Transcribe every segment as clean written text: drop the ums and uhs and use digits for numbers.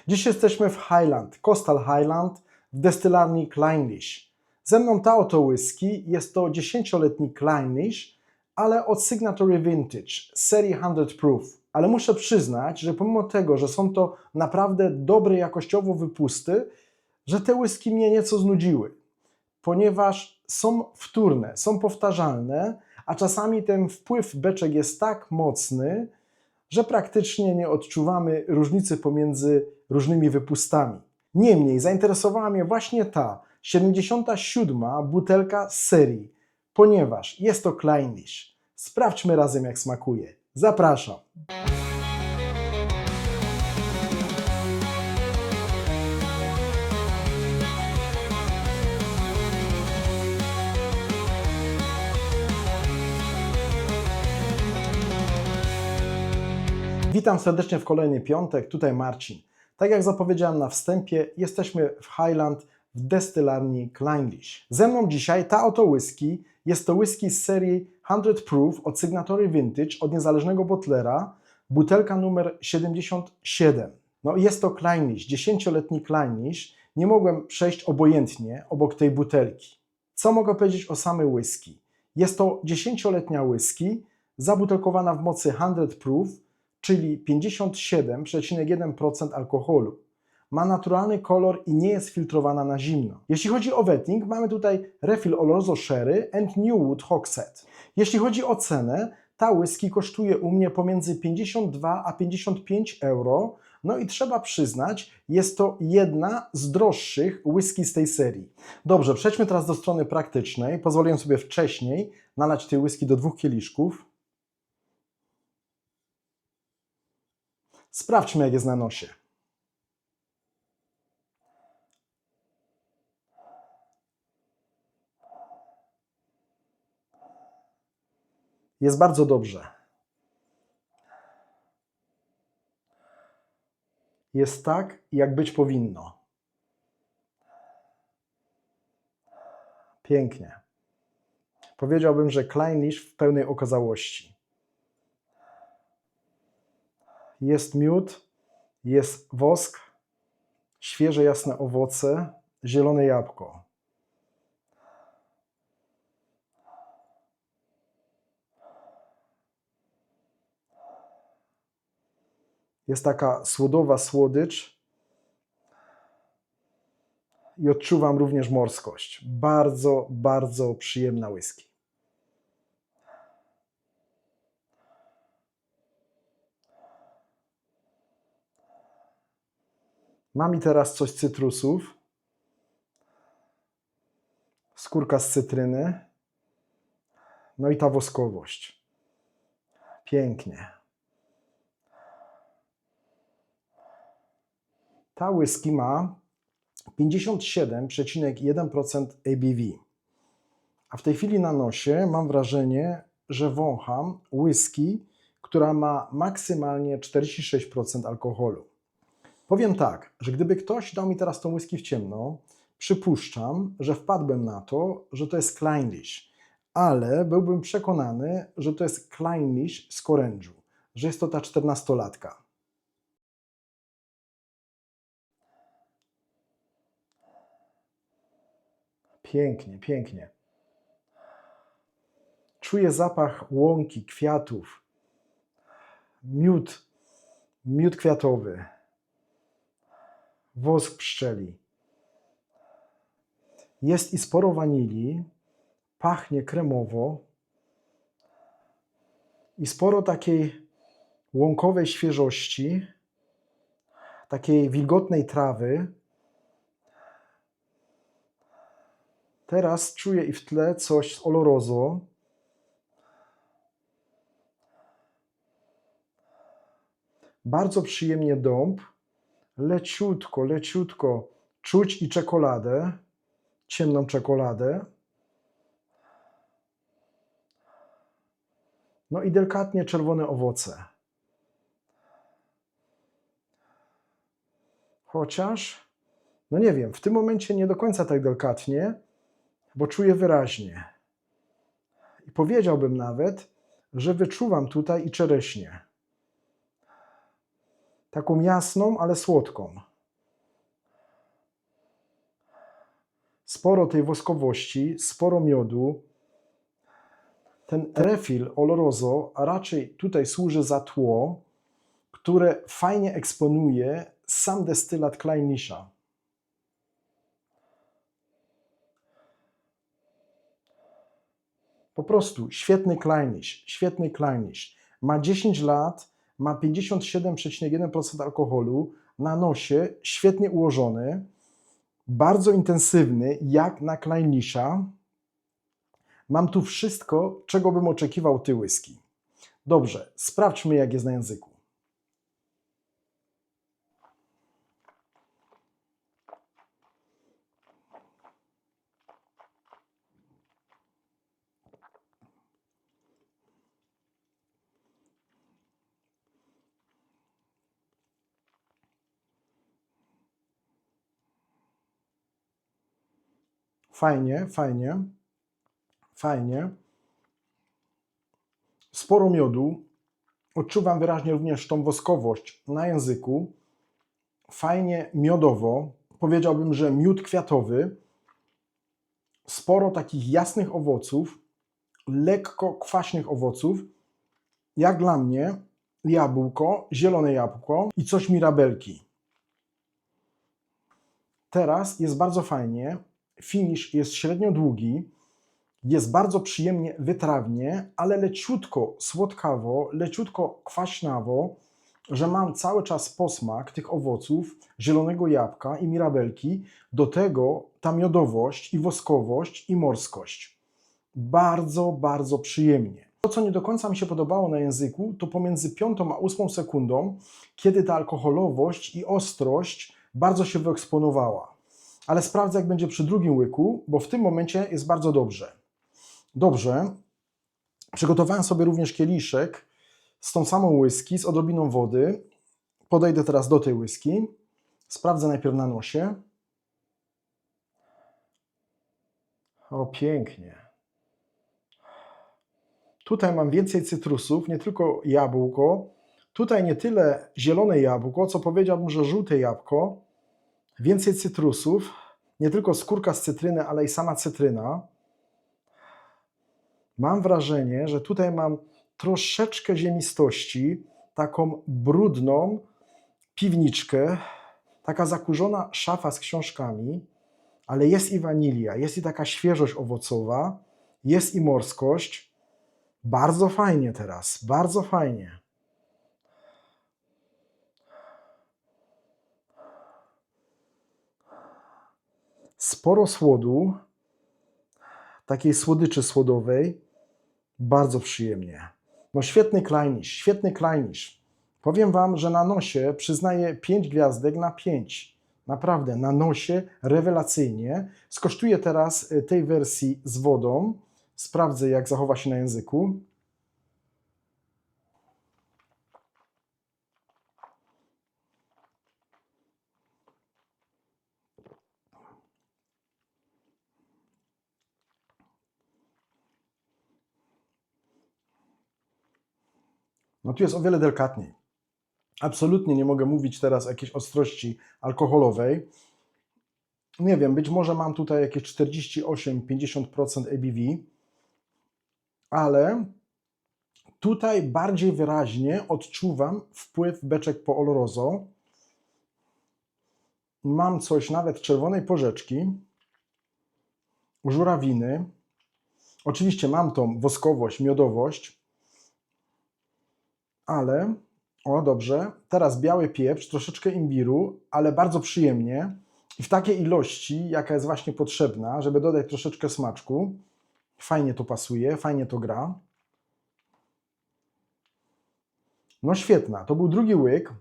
Dziś jesteśmy w Highland, Coastal Highland, w destylarni Clynelish. Ze mną ta oto whisky, jest to 10-letni Clynelish, ale od Signatory Vintage, z serii 100 Proof. Ale muszę przyznać, że pomimo tego, że są to naprawdę dobre jakościowo wypusty, że te whisky mnie nieco znudziły, ponieważ są wtórne, są powtarzalne, a czasami ten wpływ beczek jest tak mocny, że praktycznie nie odczuwamy różnicy pomiędzy różnymi wypustami. Niemniej zainteresowała mnie właśnie ta 77. butelka z serii, ponieważ jest to Clynelish. Sprawdźmy razem, jak smakuje. Zapraszam. Witam serdecznie w kolejny piątek, tutaj Marcin. Tak jak zapowiedziałem na wstępie, jesteśmy w Highland w destylarni Clynelish. Ze mną dzisiaj ta oto whisky, jest to whisky z serii 100 Proof od Signatory Vintage, od niezależnego botlera, butelka numer 77. No jest to Clynelish, 10-letni Clynelish, nie mogłem przejść obojętnie obok tej butelki. Co mogę powiedzieć o samej whisky? Jest to 10-letnia whisky, zabutelkowana w mocy 100 Proof, czyli 57,1% alkoholu. Ma naturalny kolor i nie jest filtrowana na zimno. Jeśli chodzi o wetting, mamy tutaj refill Oloroso Sherry and Newwood Hogshead. Jeśli chodzi o cenę, ta whisky kosztuje u mnie pomiędzy 52 a 55 euro. No i trzeba przyznać, jest to jedna z droższych whisky z tej serii. Dobrze, przejdźmy teraz do strony praktycznej. Pozwoliłem sobie wcześniej nalać tej whisky do 2 kieliszków. Sprawdźmy, jak jest na nosie. Jest bardzo dobrze. Jest tak, jak być powinno. Pięknie. Powiedziałbym, że Clynelish w pełnej okazałości. Jest miód, jest wosk, świeże jasne owoce, zielone jabłko. Jest taka słodowa słodycz i odczuwam również morskość. Bardzo, bardzo przyjemna whisky. Mam i teraz coś z cytrusów, skórka z cytryny, no i ta woskowość. Pięknie. Ta whisky ma 57,1% ABV. A w tej chwili na nosie mam wrażenie, że wącham whisky, która ma maksymalnie 46% alkoholu. Powiem tak, że gdyby ktoś dał mi teraz tą whisky w ciemno, przypuszczam, że wpadłbym na to, że to jest Clynelish, ale byłbym przekonany, że to jest Clynelish z Orange'u, że jest to ta 14-latka. Pięknie, pięknie. Czuję zapach łąki, kwiatów, miód kwiatowy, wosk pszczeli. Jest i sporo wanilii, pachnie kremowo i sporo takiej łąkowej świeżości, takiej wilgotnej trawy. Teraz czuję i w tle coś z Oloroso. Bardzo przyjemnie dąb, leciutko czuć i czekoladę, ciemną czekoladę. No i delikatnie czerwone owoce. Chociaż, no nie wiem, w tym momencie nie do końca tak delikatnie, bo czuję wyraźnie. I powiedziałbym nawet, że wyczuwam tutaj i czereśnię. Taką jasną, ale słodką. Sporo tej woskowości, sporo miodu. Ten refill Oloroso raczej tutaj służy za tło, które fajnie eksponuje sam destylat Kleinlischa. Po prostu świetny Kleinlich, świetny Kleinlich. Ma 10 lat, ma 57,1% alkoholu, na nosie świetnie ułożony, bardzo intensywny, jak na Kleinlicha. Mam tu wszystko, czego bym oczekiwał tej whisky. Dobrze, sprawdźmy, jak jest na języku. Fajnie, fajnie, fajnie. Sporo miodu. Odczuwam wyraźnie również tą woskowość na języku. Fajnie miodowo. Powiedziałbym, że miód kwiatowy. Sporo takich jasnych owoców, lekko kwaśnych owoców. Jak dla mnie jabłko, zielone jabłko i coś mirabelki. Teraz jest bardzo fajnie. Finish jest średnio długi. Jest bardzo przyjemnie wytrawnie, ale leciutko słodkawo, leciutko kwaśnawo, że mam cały czas posmak tych owoców, zielonego jabłka i mirabelki. Do tego ta miodowość i woskowość i morskość. Bardzo, bardzo przyjemnie. To, co nie do końca mi się podobało na języku, to pomiędzy 5. a 8. sekundą, kiedy ta alkoholowość i ostrość bardzo się wyeksponowała. Ale sprawdzę, jak będzie przy drugim łyku, bo w tym momencie jest bardzo dobrze. Dobrze, przygotowałem sobie również kieliszek z tą samą whisky, z odrobiną wody. Podejdę teraz do tej whisky. Sprawdzę najpierw na nosie. O, pięknie. Tutaj mam więcej cytrusów, nie tylko jabłko. Tutaj nie tyle zielone jabłko, co powiedziałbym, że żółte jabłko. Więcej cytrusów, nie tylko skórka z cytryny, ale i sama cytryna. Mam wrażenie, że tutaj mam troszeczkę ziemistości, taką brudną piwniczkę, taka zakurzona szafa z książkami, ale jest i wanilia, jest i taka świeżość owocowa, jest i morskość. Bardzo fajnie teraz, bardzo fajnie. Sporo słodu, takiej słodyczy słodowej, bardzo przyjemnie. No świetny Kleinlich, świetny Kleinlich. Powiem Wam, że na nosie przyznaję 5 gwiazdek na 5. Naprawdę, na nosie rewelacyjnie. Skosztuję teraz tej wersji z wodą. Sprawdzę, jak zachowa się na języku. No tu jest o wiele delikatniej. Absolutnie nie mogę mówić teraz o jakiejś ostrości alkoholowej. Nie wiem, być może mam tutaj jakieś 48-50% ABV, ale tutaj bardziej wyraźnie odczuwam wpływ beczek po Oloroso. Mam coś nawet czerwonej porzeczki, żurawiny. Oczywiście mam tą woskowość, miodowość, ale, o dobrze, teraz biały pieprz, troszeczkę imbiru, ale bardzo przyjemnie i w takiej ilości, jaka jest właśnie potrzebna, żeby dodać troszeczkę smaczku. Fajnie to pasuje, fajnie to gra. No świetna, to był drugi łyk,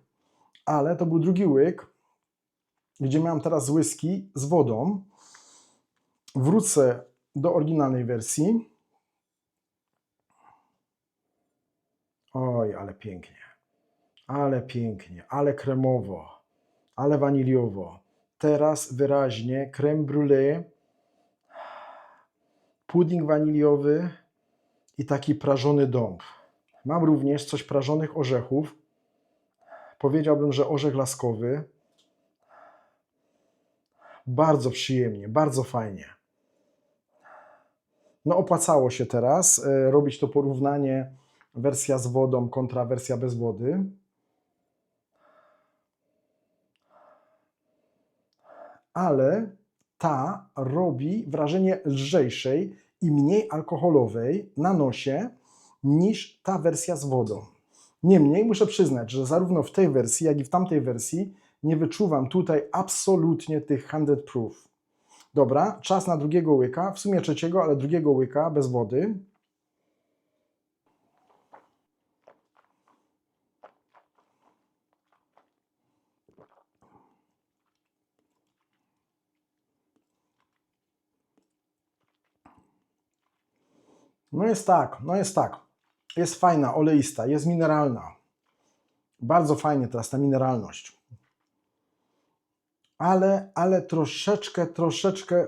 ale to był drugi łyk, gdzie miałem teraz whisky z wodą. Wrócę do oryginalnej wersji. Oj, ale pięknie, ale kremowo, ale waniliowo. Teraz wyraźnie crème brûlée, pudding waniliowy i taki prażony dąb. Mam również coś prażonych orzechów. Powiedziałbym, że orzech laskowy. Bardzo przyjemnie, bardzo fajnie. No opłacało się teraz robić to porównanie wersja z wodą kontra wersja bez wody. Ale ta robi wrażenie lżejszej i mniej alkoholowej na nosie niż ta wersja z wodą. Niemniej muszę przyznać, że zarówno w tej wersji, jak i w tamtej wersji nie wyczuwam tutaj absolutnie tych 100 proof. Dobra, czas na drugiego łyka, w sumie trzeciego, ale drugiego łyka bez wody. No jest tak, no jest tak. Jest fajna, oleista, jest mineralna. Bardzo fajnie teraz ta mineralność. Ale troszeczkę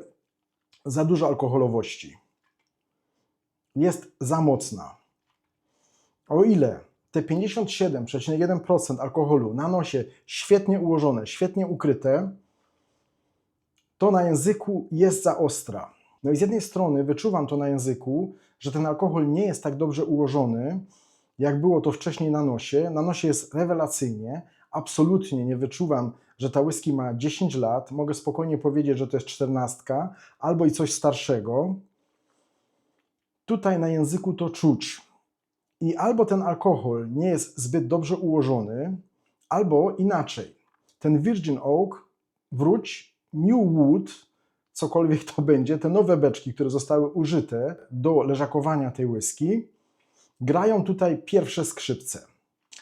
za dużo alkoholowości. Jest za mocna. O ile te 57,1% alkoholu na nosie świetnie ułożone, świetnie ukryte, to na języku jest za ostra. No i z jednej strony wyczuwam to na języku, że ten alkohol nie jest tak dobrze ułożony, jak było to wcześniej na nosie. Na nosie jest rewelacyjnie, absolutnie nie wyczuwam, że ta whisky ma 10 lat. Mogę spokojnie powiedzieć, że to jest 14 albo i coś starszego. Tutaj na języku to czuć. I albo ten alkohol nie jest zbyt dobrze ułożony, albo inaczej. Ten Virgin Oak, wróć, New Wood, cokolwiek to będzie, te nowe beczki, które zostały użyte do leżakowania tej whisky, grają tutaj pierwsze skrzypce.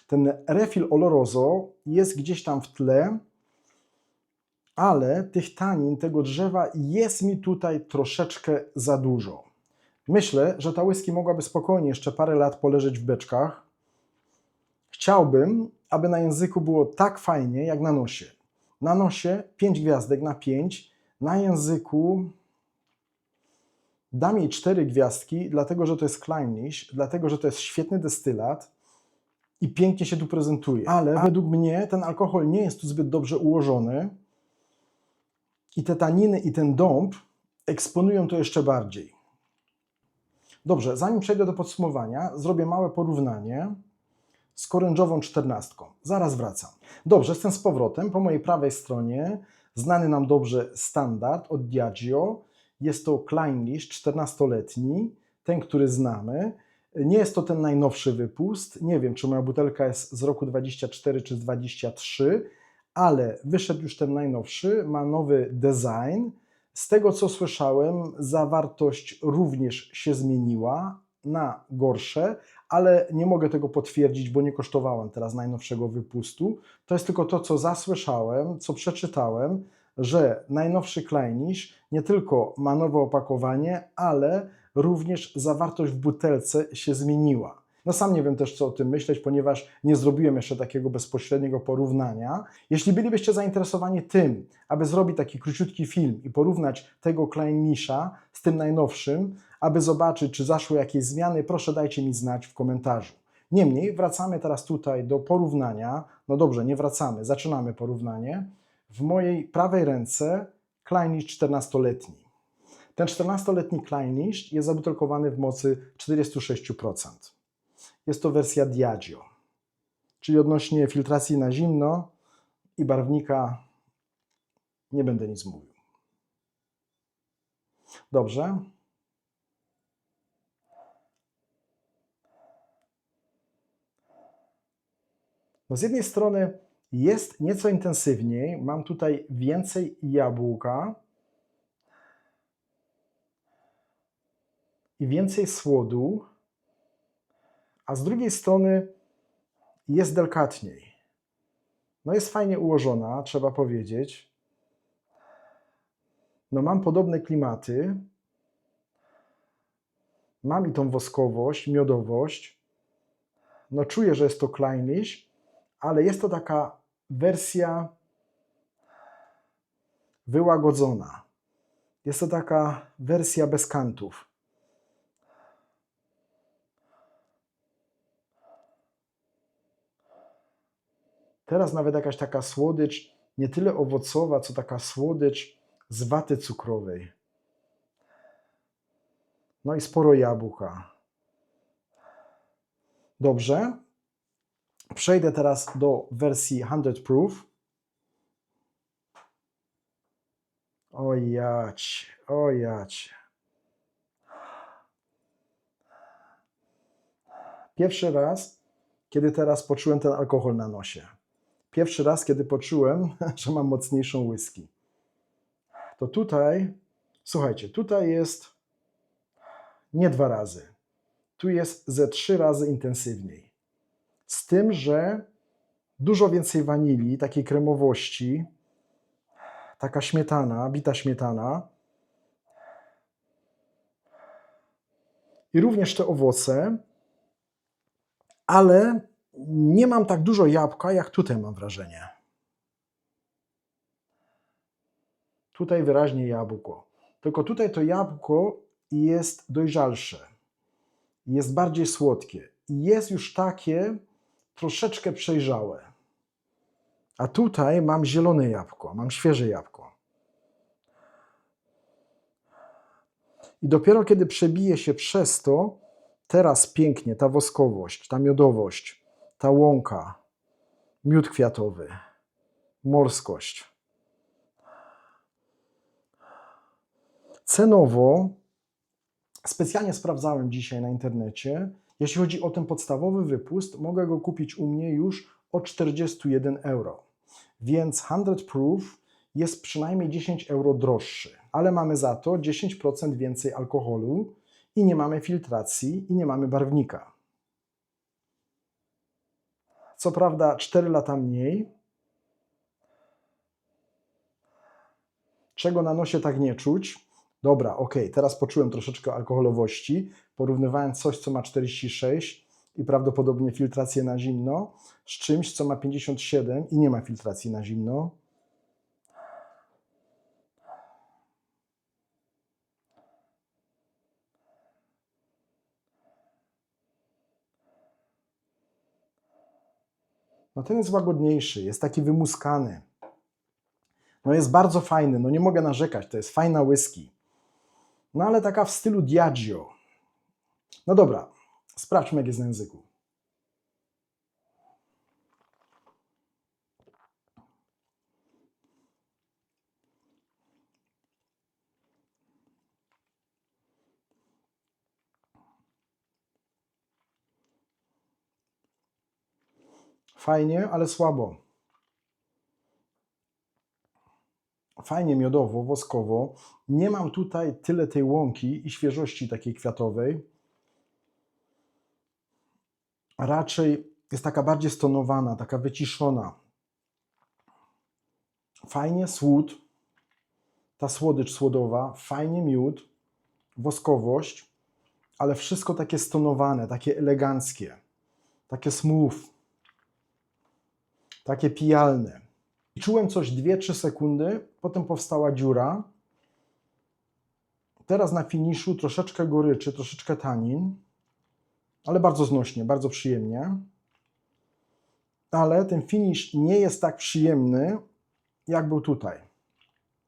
Ten refill Oloroso jest gdzieś tam w tle, ale tych tanin, tego drzewa jest mi tutaj troszeczkę za dużo. Myślę, że ta whisky mogłaby spokojnie jeszcze parę lat poleżeć w beczkach. Chciałbym, aby na języku było tak fajnie, jak na nosie. Na nosie 5 gwiazdek na 5, na języku dam jej 4 gwiazdki, dlatego że to jest Clynelish, dlatego że to jest świetny destylat i pięknie się tu prezentuje. Ale według mnie ten alkohol nie jest tu zbyt dobrze ułożony i te taniny i ten dąb eksponują to jeszcze bardziej. Dobrze, zanim przejdę do podsumowania, zrobię małe porównanie z orężową 14. Zaraz wracam. Dobrze, jestem z powrotem. Po mojej prawej stronie znany nam dobrze standard od Diageo. Jest to Clynelish 14-letni, ten, który znamy. Nie jest to ten najnowszy wypust. Nie wiem, czy moja butelka jest z roku 24 czy z 23, ale wyszedł już ten najnowszy, ma nowy design. Z tego, co słyszałem, zawartość również się zmieniła na gorsze, ale nie mogę tego potwierdzić, bo nie kosztowałem teraz najnowszego wypustu. To jest tylko to, co zasłyszałem, co przeczytałem, że najnowszy Clynelish nie tylko ma nowe opakowanie, ale również zawartość w butelce się zmieniła. No sam nie wiem też, co o tym myśleć, ponieważ nie zrobiłem jeszcze takiego bezpośredniego porównania. Jeśli bylibyście zainteresowani tym, aby zrobić taki króciutki film i porównać tego Clynelisha z tym najnowszym, aby zobaczyć, czy zaszły jakieś zmiany, proszę dajcie mi znać w komentarzu. Niemniej wracamy teraz tutaj do porównania. No dobrze, nie wracamy, zaczynamy porównanie. W mojej prawej ręce Clynelish 14-letni. Ten 14-letni Clynelish jest zabutelkowany w mocy 46%. Jest to wersja Diageo, czyli odnośnie filtracji na zimno i barwnika nie będę nic mówił. Dobrze. No z jednej strony jest nieco intensywniej, mam tutaj więcej jabłka i więcej słodu, a z drugiej strony jest delikatniej. No jest fajnie ułożona, trzeba powiedzieć. No mam podobne klimaty. Mam i tą woskowość, miodowość. No czuję, że jest to Clynelish, ale jest to taka wersja wyłagodzona. Jest to taka wersja bez kantów. Teraz nawet jakaś taka słodycz, nie tyle owocowa, co taka słodycz z waty cukrowej. No i sporo jabłka. Dobrze. Przejdę teraz do wersji 100 proof. Ojać, ojać. Pierwszy raz, kiedy teraz poczułem ten alkohol na nosie. Pierwszy raz, kiedy poczułem, że mam mocniejszą whisky. To tutaj, słuchajcie, tutaj jest nie 2 razy. Tu jest ze 3 razy intensywniej. Z tym, że dużo więcej wanilii, takiej kremowości, taka śmietana, bita śmietana i również te owoce, ale nie mam tak dużo jabłka, jak tutaj mam wrażenie. Tutaj wyraźnie jabłko. Tylko tutaj to jabłko jest dojrzalsze, jest bardziej słodkie i jest już takie troszeczkę przejrzałe. A tutaj mam zielone jabłko, mam świeże jabłko. I dopiero kiedy przebije się przez to, teraz pięknie ta woskowość, ta miodowość, ta łąka, miód kwiatowy, morskość. Cenowo, specjalnie sprawdzałem dzisiaj na internecie, jeśli chodzi o ten podstawowy wypust, mogę go kupić u mnie już o 41 euro. Więc 100 proof jest przynajmniej 10 euro droższy, ale mamy za to 10% więcej alkoholu i nie mamy filtracji i nie mamy barwnika. Co prawda 4 lata mniej, czego na nosie tak nie czuć. Dobra, ok, teraz poczułem troszeczkę alkoholowości, porównywałem coś, co ma 46 i prawdopodobnie filtrację na zimno, z czymś, co ma 57 i nie ma filtracji na zimno. No ten jest łagodniejszy, jest taki wymuskany. No jest bardzo fajny, no nie mogę narzekać, to jest fajna whisky. No ale taka w stylu Diageo. No dobra, sprawdźmy, jak jest na języku. Fajnie, ale słabo. Fajnie miodowo, woskowo. Nie mam tutaj tyle tej łąki i świeżości takiej kwiatowej. A raczej jest taka bardziej stonowana, taka wyciszona. Fajnie słód, ta słodycz słodowa, fajnie miód, woskowość, ale wszystko takie stonowane, takie eleganckie, takie smooth, takie pijalne. Czułem coś 2-3 sekundy, potem powstała dziura. Teraz na finiszu troszeczkę goryczy, troszeczkę tanin, ale bardzo znośnie, bardzo przyjemnie. Ale ten finish nie jest tak przyjemny, jak był tutaj.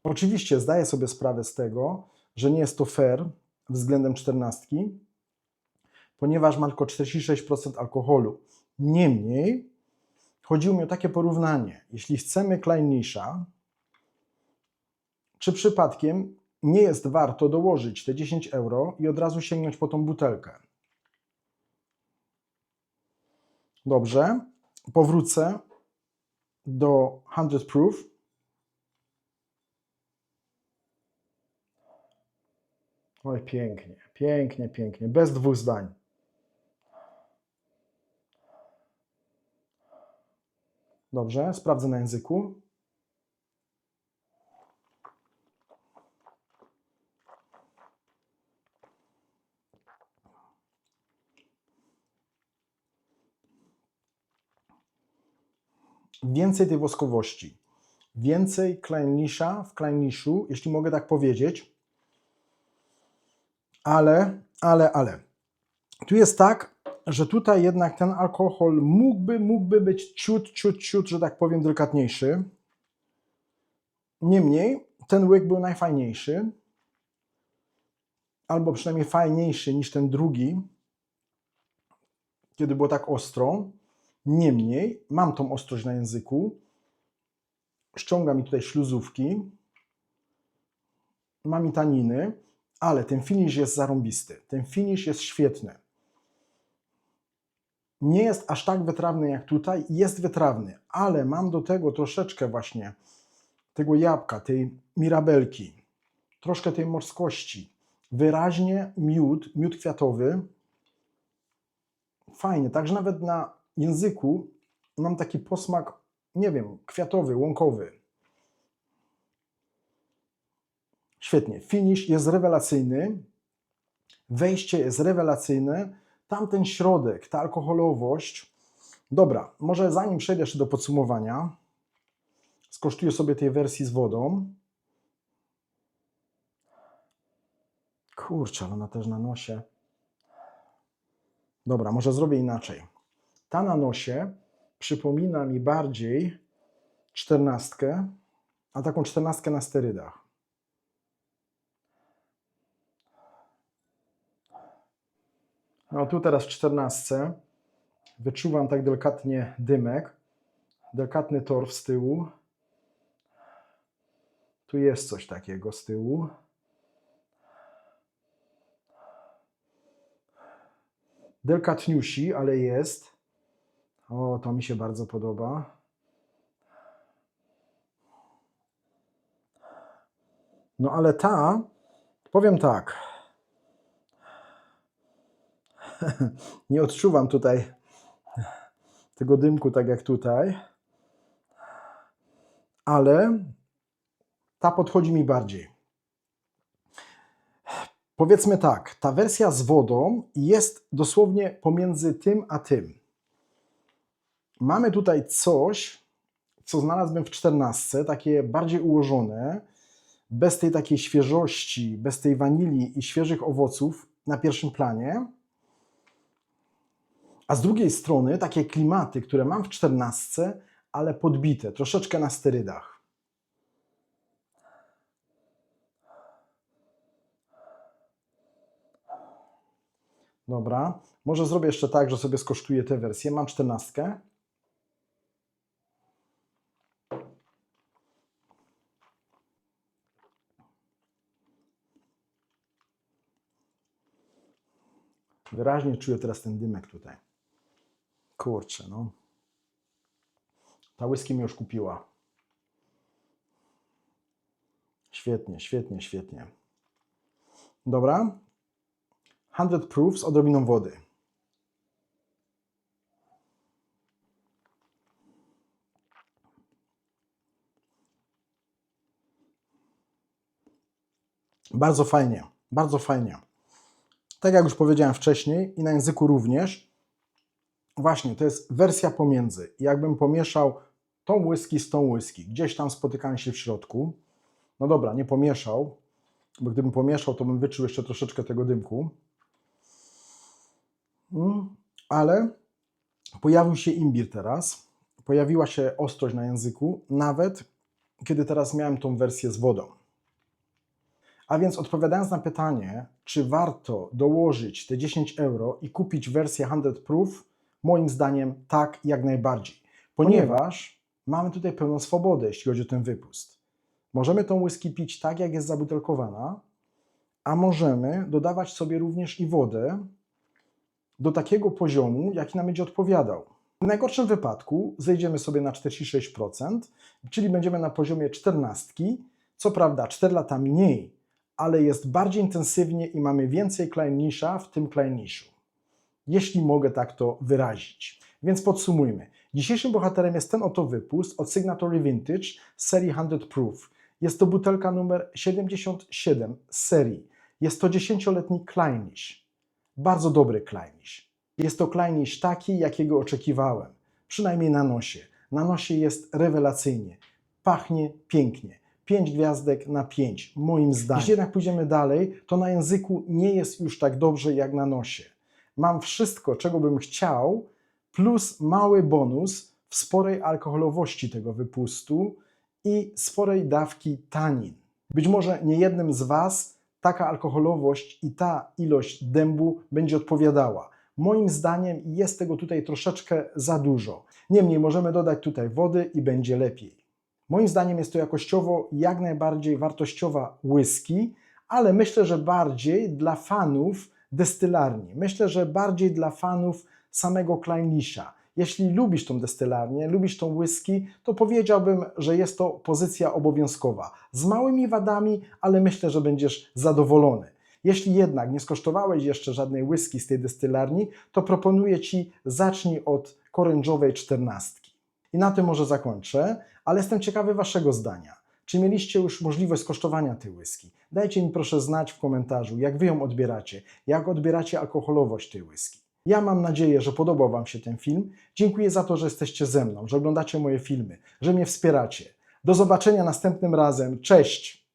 Oczywiście zdaję sobie sprawę z tego, że nie jest to fair względem 14, ponieważ ma tylko 46% alkoholu. Niemniej chodziło mi o takie porównanie. Jeśli chcemy Clynlisha, czy przypadkiem nie jest warto dołożyć te 10 euro i od razu sięgnąć po tą butelkę? Dobrze, powrócę do 100 proof. Oj, pięknie, pięknie, pięknie, bez 2 zdań. Dobrze, sprawdzę na języku. Więcej tej woskowości, więcej Clynlisha w Clynlishu, jeśli mogę tak powiedzieć, ale. Tu jest tak, że tutaj jednak ten alkohol mógłby być ciut, że tak powiem, delikatniejszy. Niemniej ten łyk był najfajniejszy, albo przynajmniej fajniejszy niż ten drugi, kiedy było tak ostro. Niemniej mam tą ostrość na języku, ściąga mi tutaj śluzówki, mam i taniny, ale ten finish jest zarąbisty, ten finish jest świetny. Nie jest aż tak wytrawny jak tutaj, jest wytrawny, ale mam do tego troszeczkę właśnie tego jabłka, tej mirabelki, troszkę tej morskości, wyraźnie miód kwiatowy. Fajnie, także nawet na języku mam taki posmak, nie wiem, kwiatowy, łąkowy. Świetnie, finish jest rewelacyjny, wejście jest rewelacyjne, tamten środek, ta alkoholowość. Dobra, może zanim przejdę jeszcze do podsumowania, skosztuję sobie tej wersji z wodą. Kurczę, ale ona też na nosie. Dobra, może zrobię inaczej. Ta na nosie przypomina mi bardziej 14, a taką 14 na sterydach. No tu teraz w 14 wyczuwam tak delikatnie dymek, delikatny torf z tyłu. Tu jest coś takiego z tyłu. Delikatniusi, ale jest. O, to mi się bardzo podoba. No ale ta, powiem tak, nie odczuwam tutaj tego dymku tak jak tutaj, ale ta podchodzi mi bardziej. Powiedzmy tak, ta wersja z wodą jest dosłownie pomiędzy tym a tym. Mamy tutaj coś, co znalazłem w 14, takie bardziej ułożone, bez tej takiej świeżości, bez tej wanilii i świeżych owoców na pierwszym planie. A z drugiej strony takie klimaty, które mam w 14, ale podbite, troszeczkę na sterydach. Dobra, może zrobię jeszcze tak, że sobie skosztuję tę wersję. Mam 14. Wyraźnie czuję teraz ten dymek tutaj. Kurczę, no. Ta whisky mnie już kupiła. Świetnie, świetnie, świetnie. Dobra. 100 proof z odrobiną wody. Bardzo fajnie, bardzo fajnie. Tak jak już powiedziałem wcześniej i na języku również, właśnie to jest wersja pomiędzy. Jakbym pomieszał tą whisky z tą whisky, gdzieś tam spotykają się w środku. No dobra, nie pomieszał, bo gdybym pomieszał, to bym wyczuł jeszcze troszeczkę tego dymku. Ale pojawił się imbir teraz, pojawiła się ostrość na języku, nawet kiedy teraz miałem tą wersję z wodą. A więc odpowiadając na pytanie, czy warto dołożyć te 10 euro i kupić wersję 100 proof, moim zdaniem tak, jak najbardziej. Ponieważ mamy tutaj pełną swobodę, jeśli chodzi o ten wypust. Możemy tą whisky pić tak, jak jest zabutelkowana, a możemy dodawać sobie również i wodę do takiego poziomu, jaki nam będzie odpowiadał. W najgorszym wypadku zejdziemy sobie na 46%, czyli będziemy na poziomie 14. Co prawda 4 lata mniej, ale jest bardziej intensywnie i mamy więcej Clynish'a w tym Clynishu. Jeśli mogę tak to wyrazić. Więc podsumujmy. Dzisiejszym bohaterem jest ten oto wypust od Signatory Vintage z serii 100 Proof. Jest to butelka numer 77 z serii. Jest to 10-letni Clynish. Bardzo dobry Clynish. Jest to Clynish taki, jakiego oczekiwałem. Przynajmniej na nosie. Na nosie jest rewelacyjnie. Pachnie pięknie. 5 gwiazdek na 5, moim zdaniem. Jeśli jednak pójdziemy dalej, to na języku nie jest już tak dobrze jak na nosie. Mam wszystko, czego bym chciał, plus mały bonus w sporej alkoholowości tego wypustu i sporej dawki tanin. Być może niejednym z Was taka alkoholowość i ta ilość dębu będzie odpowiadała. Moim zdaniem jest tego tutaj troszeczkę za dużo. Niemniej możemy dodać tutaj wody i będzie lepiej. Moim zdaniem jest to jakościowo jak najbardziej wartościowa whisky, ale myślę, że bardziej dla fanów destylarni. Myślę, że bardziej dla fanów samego Clynelish'a. Jeśli lubisz tą destylarnię, lubisz tą whisky, to powiedziałbym, że jest to pozycja obowiązkowa. Z małymi wadami, ale myślę, że będziesz zadowolony. Jeśli jednak nie skosztowałeś jeszcze żadnej whisky z tej destylarni, to proponuję Ci, zacznij od Korężowej 14. I na tym może zakończę, ale jestem ciekawy Waszego zdania. Czy mieliście już możliwość skosztowania tej whisky? Dajcie mi proszę znać w komentarzu, jak Wy ją odbieracie, jak odbieracie alkoholowość tej whisky. Ja mam nadzieję, że podobał Wam się ten film. Dziękuję za to, że jesteście ze mną, że oglądacie moje filmy, że mnie wspieracie. Do zobaczenia następnym razem. Cześć!